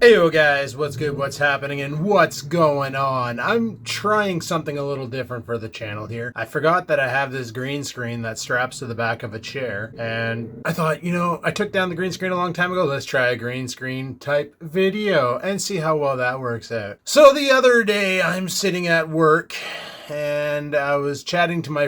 Heyo guys, what's good, what's happening, and what's going on? I'm trying something a little different for the channel here. I forgot that I have this green screen that straps to the back of a chair, and I thought, I took down the green screen a long time ago. Let's try a green screen type video and see how well that works out. So the other day, I'm sitting at work, and I was chatting to my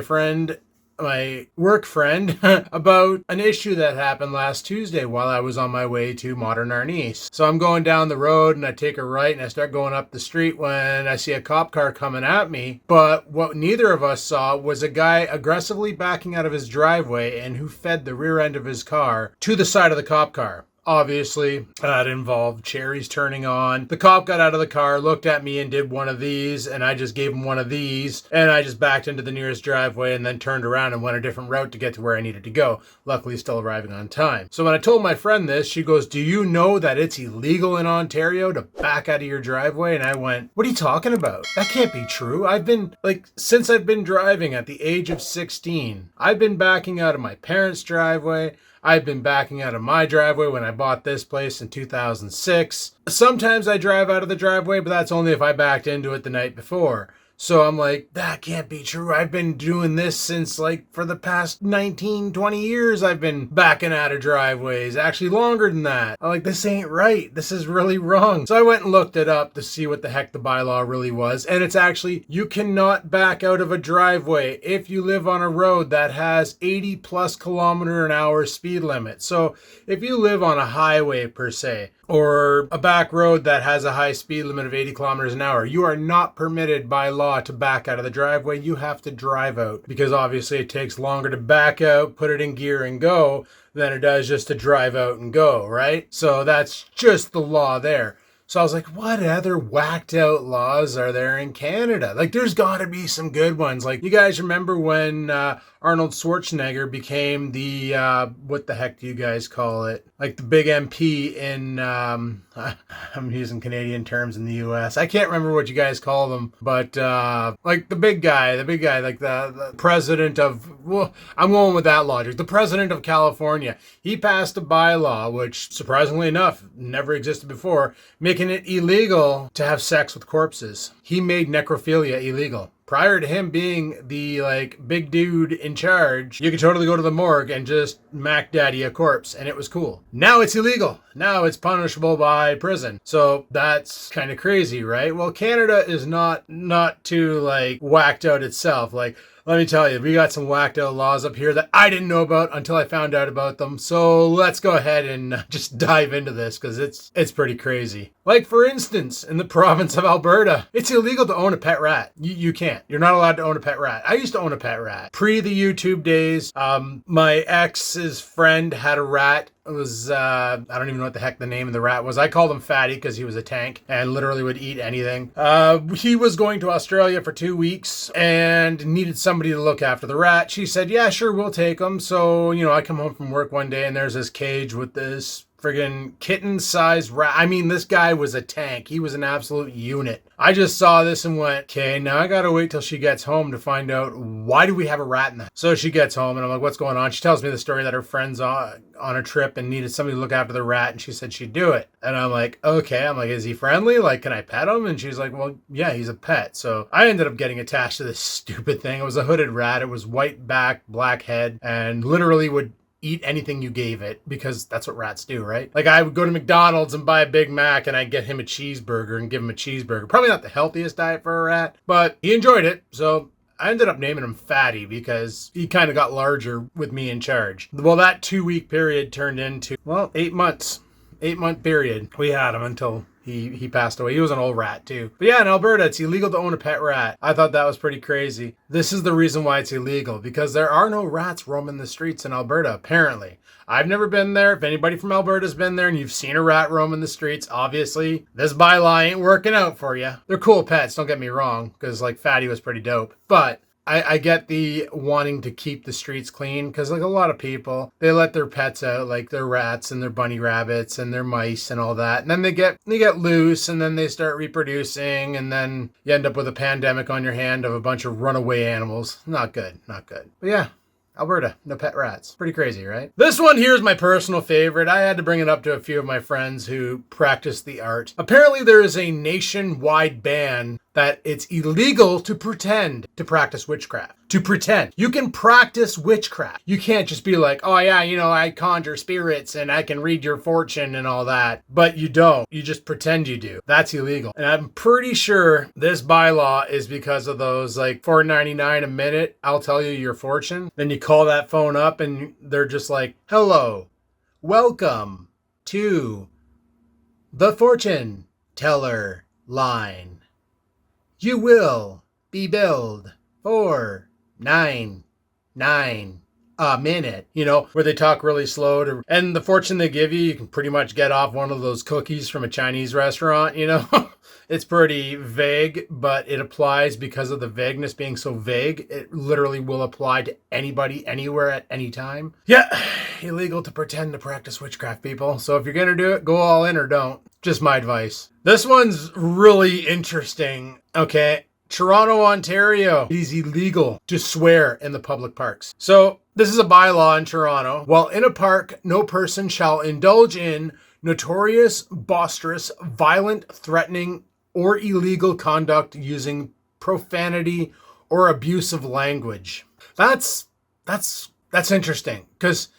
work friend about an issue that happened last Tuesday while I was on my way to Modern Arnis. So I'm going down the road and I take a right and I start going up the street when I see a cop car coming at me. But what neither of us saw was a guy aggressively backing out of his driveway and who fed the rear end of his car to the side of the cop car. Obviously, that involved cherries turning on. The cop got out of the car, looked at me and did one of these, and I just gave him one of these, and I just backed into the nearest driveway and then turned around and went a different route to get to where I needed to go, luckily still arriving on time. So when I told my friend this, she goes, "Do you know that it's illegal in Ontario to back out of your driveway?" And I went, "What are you talking about? That can't be true. Since I've been driving at the age of 16, I've been backing out of my parents' driveway. I've been backing out of my driveway when I bought this place in 2006. Sometimes I drive out of the driveway, but that's only if I backed into it the night before." So I'm like, that can't be true. I've been doing this since for the past 19, 20 years I've been backing out of driveways. Actually longer than that. I'm like, this ain't right. This is really wrong. So I went and looked it up to see what the heck the bylaw really was. And it's actually, you cannot back out of a driveway if you live on a road that has 80 plus kilometer an hour speed limit. So if you live on a highway per se, or a back road that has a high speed limit of 80 kilometers an hour, you are not permitted by law to back out of the driveway. You have to drive out, because obviously it takes longer to back out, put it in gear and go than it does just to drive out and go, right? So that's just the law there. So I was like, what other whacked out laws are there in Canada? There's got to be some good ones. You guys remember when Arnold Schwarzenegger became the, what the heck do you guys call it? The big MP in, I'm using Canadian terms in the US. I can't remember what you guys call them, but the big guy, the president of, well, I'm going with that logic. The president of California, he passed a bylaw, which surprisingly enough, never existed before, making it illegal to have sex with corpses. He made necrophilia illegal. Prior to him being the big dude in charge, you could totally go to the morgue and just mac daddy a corpse and it was cool. Now it's illegal. Now it's punishable by prison. So that's kind of crazy, right? Well, Canada is not too whacked out itself. Let me tell you, we got some whacked out laws up here that I didn't know about until I found out about them. So let's go ahead and just dive into this because it's pretty crazy. For instance, in the province of Alberta, it's illegal to own a pet rat. You can't. You're not allowed to own a pet rat. I used to own a pet rat. Pre the YouTube days, my ex's friend had a rat. It was, I don't even know what the heck the name of the rat was. I called him Fatty because he was a tank and literally would eat anything. He was going to Australia for 2 weeks and needed somebody to look after the rat. She said, yeah, sure, we'll take him. So, I come home from work one day and there's this cage with this friggin' kitten-sized rat. I mean, this guy was a tank. He was an absolute unit. I just saw this and went, okay, now I gotta wait till she gets home to find out why do we have a rat in the house. So she gets home and I'm like, what's going on? She tells me the story that her friend's on a trip and needed somebody to look after the rat and she said she'd do it. And I'm like, okay. I'm like, is he friendly? Can I pet him? And she's like, well, yeah, he's a pet. So I ended up getting attached to this stupid thing. It was a hooded rat. It was white back, black head, and literally would eat anything you gave it because that's what rats do, right? I would go to McDonald's and buy a Big Mac and I'd get him a cheeseburger and give him a cheeseburger. Probably not the healthiest diet for a rat, but he enjoyed it. So I ended up naming him Fatty because he kind of got larger with me in charge. Well, that 2-week period turned into, 8 months. 8-month period. We had him until he passed away. He was an old rat too. But yeah, in Alberta, it's illegal to own a pet rat. I thought that was pretty crazy. This is the reason why it's illegal, because there are no rats roaming the streets in Alberta, apparently. I've never been there. If anybody from Alberta's been there and you've seen a rat roaming the streets, obviously this bylaw ain't working out for you. They're cool pets, don't get me wrong, because Fatty was pretty dope. But I get the wanting to keep the streets clean because a lot of people, they let their pets out, their rats and their bunny rabbits and their mice and all that. And then they get loose and then they start reproducing and then you end up with a pandemic on your hand of a bunch of runaway animals. Not good, not good. But yeah, Alberta, no pet rats. Pretty crazy, right? This one here is my personal favorite. I had to bring it up to a few of my friends who practice the art. Apparently there is a nationwide ban that it's illegal to pretend to practice witchcraft. To pretend. You can practice witchcraft. You can't just be like, oh yeah, I conjure spirits and I can read your fortune and all that. But you don't. You just pretend you do. That's illegal. And I'm pretty sure this bylaw is because of those like $4.99 a minute, I'll tell you your fortune. Then you call that phone up and they're just like, hello, welcome to the fortune teller line. You will be billed $4.99 a minute, where they talk really slow and the fortune they give you can pretty much get off one of those cookies from a Chinese restaurant, It's pretty vague, but it applies because of the vagueness being so vague. It literally will apply to anybody, anywhere, at any time. Yeah, illegal to pretend to practice witchcraft, people. So if you're going to do it, go all in or don't. Just my advice. This one's really interesting, okay? Toronto, Ontario. It is illegal to swear in the public parks. So this is a bylaw in Toronto. While in a park, no person shall indulge in notorious, boisterous, violent, threatening, or illegal conduct using profanity or abusive language. That's interesting because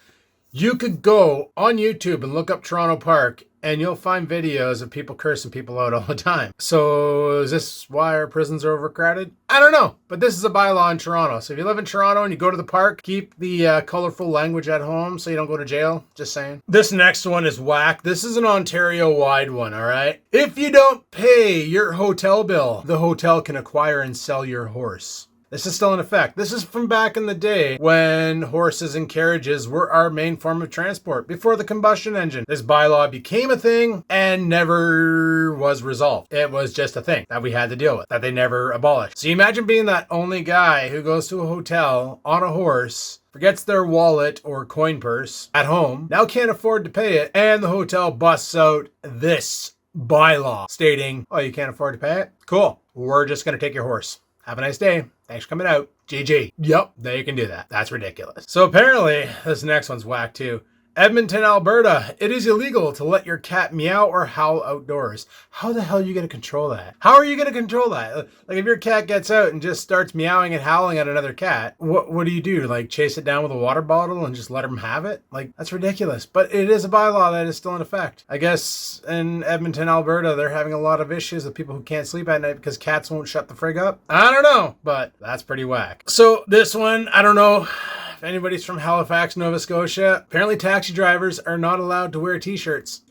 you could go on YouTube and look up Toronto Park and you'll find videos of people cursing people out all the time. So is this why our prisons are overcrowded? I don't know, but this is a bylaw in Toronto. So if you live in Toronto and you go to the park, keep the colorful language at home so you don't go to jail. Just saying. This next one is whack. This is an Ontario-wide one, all right? If you don't pay your hotel bill, the hotel can acquire and sell your horse. This is still in effect. This is from back in the day when horses and carriages were our main form of transport before the combustion engine. This bylaw became a thing and never was resolved. It was just a thing that we had to deal with, that they never abolished. So you imagine being that only guy who goes to a hotel on a horse, forgets their wallet or coin purse at home, now can't afford to pay it, and the hotel busts out this bylaw stating, oh, you can't afford to pay it? Cool. We're just going to take your horse. Have a nice day. Thanks for coming out. GG. Yep, they can do that. That's ridiculous. So apparently, this next one's whack too. Edmonton, Alberta. It is illegal to let your cat meow or howl outdoors. How the hell are you going to control that? How are you going to control that? Like if your cat gets out and just starts meowing and howling at another cat, what do you do? Like chase it down with a water bottle and just let him have it? Like that's ridiculous. But it is a bylaw that is still in effect. I guess in Edmonton, Alberta, they're having a lot of issues with people who can't sleep at night because cats won't shut the frig up. I don't know, but that's pretty whack. So this one, I don't know if anybody's from Halifax, Nova Scotia. Apparently taxi drivers are not allowed to wear t-shirts.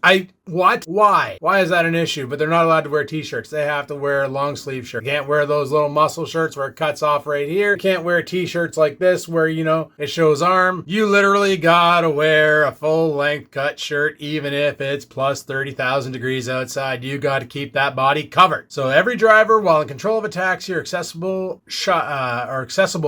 What? Why? Why is that an issue? But they're not allowed to wear t-shirts. They have to wear long sleeve shirts. You can't wear those little muscle shirts where it cuts off right here. You can't wear t-shirts like this where, it shows arm. You literally gotta wear a full length cut shirt even if it's plus 30,000 degrees outside. You gotta keep that body covered. So every driver, while in control of a taxi or accessible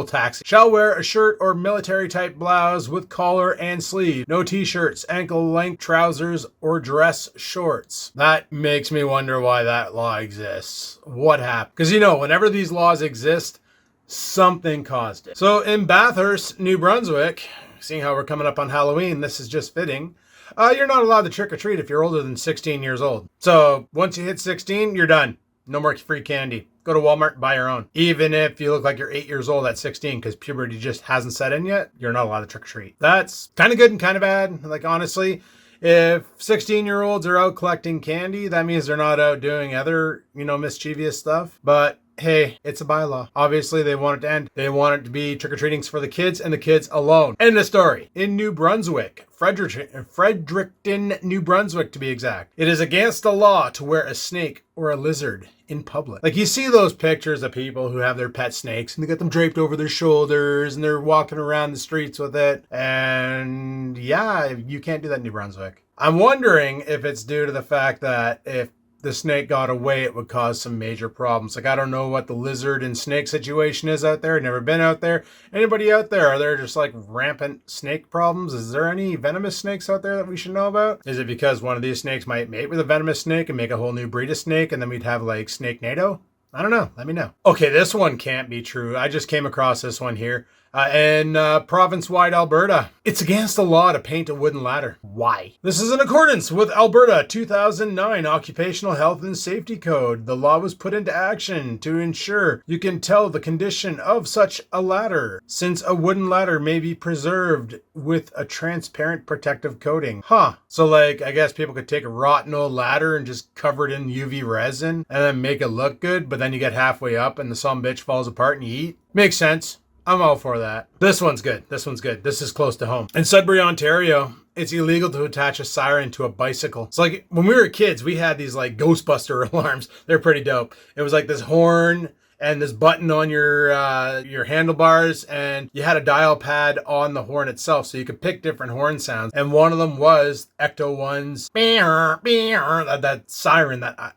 taxi, shall wear a shirt or military type blouse with collar and sleeve. No t-shirts, ankle length trousers, or dress shorts. That makes me wonder why that law exists. What happened? Because whenever these laws exist, something caused it. So in Bathurst, New Brunswick, seeing how we're coming up on Halloween, this is just fitting. You're not allowed to trick or treat if you're older than 16 years old. So once you hit 16, you're done. No more free candy. Go to Walmart and buy your own. Even if you look like you're 8 years old at 16 because puberty just hasn't set in yet, you're not allowed to trick or treat. That's kind of good and kind of bad. Like honestly, if 16-year-olds are out collecting candy, that means they're not out doing other, mischievous stuff. But hey, it's a bylaw. Obviously, they want it to end. They want it to be trick-or-treatings for the kids and the kids alone. End of story. In New Brunswick, Fredericton, New Brunswick to be exact, it is against the law to wear a snake or a lizard in public. Like you see those pictures of people who have their pet snakes and they got them draped over their shoulders and they're walking around the streets with it. And yeah, you can't do that in New Brunswick. I'm wondering if it's due to the fact that if the snake got away, it would cause some major problems. Like, I don't know what the lizard and snake situation is out there. I've never been out there. Anybody out there? Are there just like rampant snake problems? Is there any venomous snakes out there that we should know about? Is it because one of these snakes might mate with a venomous snake and make a whole new breed of snake and then we'd have like Snake NATO? I don't know. Let me know. Okay, this one can't be true. I just came across this one here. In province-wide Alberta, it's against the law to paint a wooden ladder. Why? This is in accordance with Alberta 2009 Occupational Health and Safety Code. The law was put into action to ensure you can tell the condition of such a ladder, since a wooden ladder may be preserved with a transparent protective coating. So like, I guess people could take a rotten old ladder and just cover it in UV resin and then make it look good, but then you get halfway up and the sumbitch falls apart and you eat. Makes sense. I'm all for that. This one's good. This one's good. This is close to home. In Sudbury, Ontario, it's illegal to attach a siren to a bicycle. It's like when we were kids, we had these like Ghostbuster alarms. They're pretty dope. It was like this horn and this button on your handlebars, and you had a dial pad on the horn itself, so you could pick different horn sounds. And one of them was Ecto 1's that siren that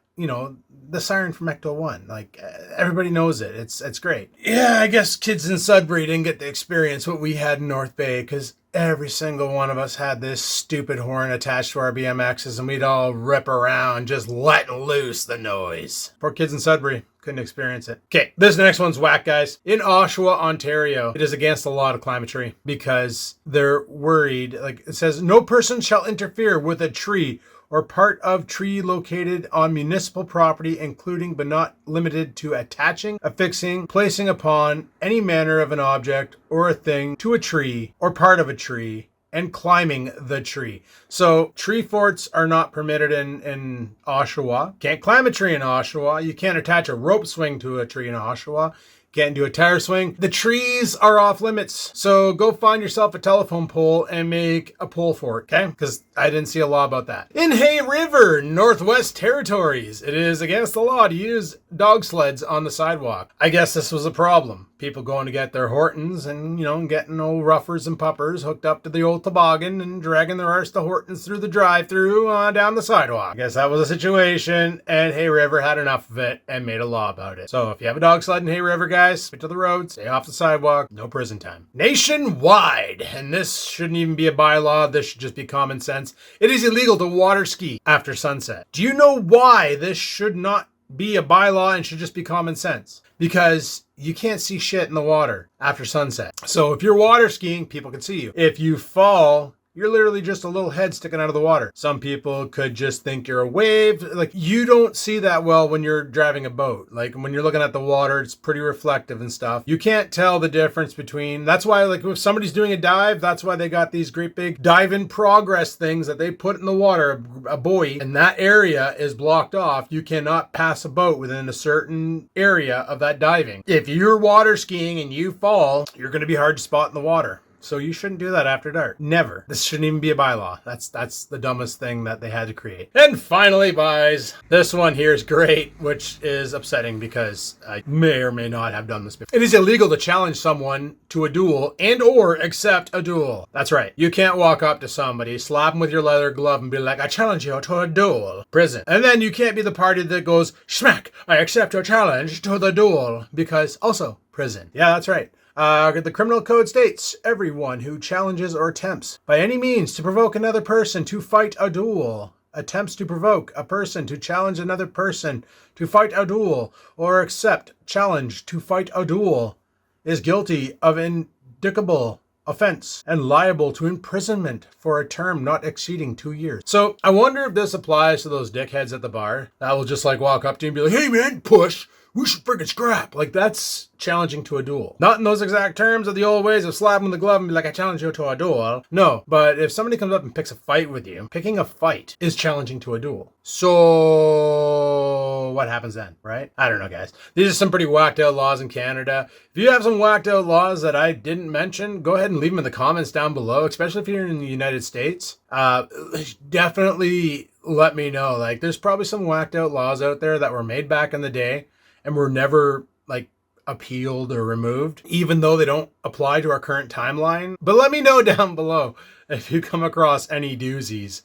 the siren from Ecto 1. Like, everybody knows it. It's great. Yeah, I guess kids in Sudbury didn't get to experience what we had in North Bay, because every single one of us had this stupid horn attached to our BMXs, and we'd all rip around just letting loose the noise. Poor kids in Sudbury couldn't experience it. Okay, this next one's whack, guys. In Oshawa, Ontario, it is against the law to climb a tree because they're worried. Like, it says, no person shall interfere with a tree or part of tree located on municipal property, including but not limited to attaching, affixing, placing upon any manner of an object or a thing to a tree or part of a tree, and climbing the tree. So tree forts are not permitted in Oshawa. Can't climb a tree in Oshawa. You can't attach a rope swing to a tree in Oshawa. Can't do a tire swing. The trees are off limits. So go find yourself a telephone pole and make a pole fort, okay? Because I didn't see a law about that. In Hay River, Northwest Territories, it is against the law to use dog sleds on the sidewalk. I guess this was a problem. People going to get their Hortons and, getting old ruffers and puppers hooked up to the old toboggan and dragging their arse to Hortons through the drive-thru down the sidewalk. I guess that was a situation, and Hay River had enough of it and made a law about it. So if you have a dog sled in Hay River, guys, stick to the road, stay off the sidewalk, no prison time. Nationwide, and this shouldn't even be a bylaw, this should just be common sense. It is illegal to water ski after sunset. Do you know why this should not be a bylaw and should just be common sense? Because you can't see shit in the water after sunset. So if you're water skiing, people can see you. If you fall, you're literally just a little head sticking out of the water. Some people could just think you're a wave. Like, you don't see that well when you're driving a boat. Like, when you're looking at the water, it's pretty reflective and stuff. You can't tell the difference between... That's why, like, if somebody's doing a dive, that's why they got these great big dive in progress things that they put in the water, a buoy, and that area is blocked off. You cannot pass a boat within a certain area of that diving. If you're water skiing and you fall, you're going to be hard to spot in the water. So you shouldn't do that after dark. Never. This shouldn't even be a bylaw. That's the dumbest thing that they had to create. And finally, guys, this one here is great, which is upsetting because I may or may not have done this before. It is illegal to challenge someone to a duel and or accept a duel. That's right. You can't walk up to somebody, slap them with your leather glove and be like, I challenge you to a duel. Prison. And then you can't be the party that goes, smack, I accept your challenge to the duel, because also prison. Yeah, that's right. The criminal code states, everyone who challenges or attempts by any means to provoke another person to fight a duel, attempts to provoke a person to challenge another person to fight a duel, or accept challenge to fight a duel, is guilty of indictable offense and liable to imprisonment for a term not exceeding 2 years. So I wonder if this applies to those dickheads at the bar that will just like walk up to you and be like, hey man, push. We should friggin' scrap. Like, that's challenging to a duel. Not in those exact terms of the old ways of slapping the glove and be like, I challenge you to a duel. No, but if somebody comes up and picks a fight with you, picking a fight is challenging to a duel. So what happens then, right? I don't know, guys. These are some pretty whacked out laws in Canada. If you have some whacked out laws that I didn't mention, go ahead and leave them in the comments down below, especially if you're in the United States. Definitely let me know. Like, there's probably some whacked out laws out there that were made back in the day and were never like appealed or removed, even though they don't apply to our current timeline. But let me know down below if you come across any doozies.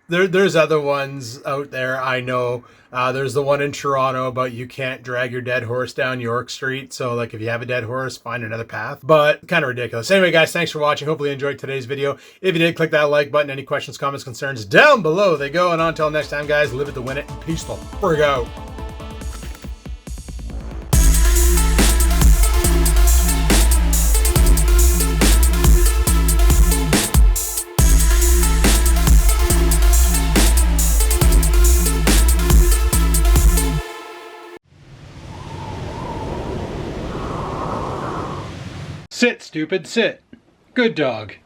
There's other ones out there. I know there's the one in Toronto about you can't drag your dead horse down York Street. So like if you have a dead horse, find another path. But kind of ridiculous. Anyway, guys, thanks for watching. Hopefully you enjoyed today's video. If you did, click that like button. Any questions, comments, concerns, down below they go. And until next time, guys, live it to win it. And peace the frig out. Sit, stupid, sit. Good dog.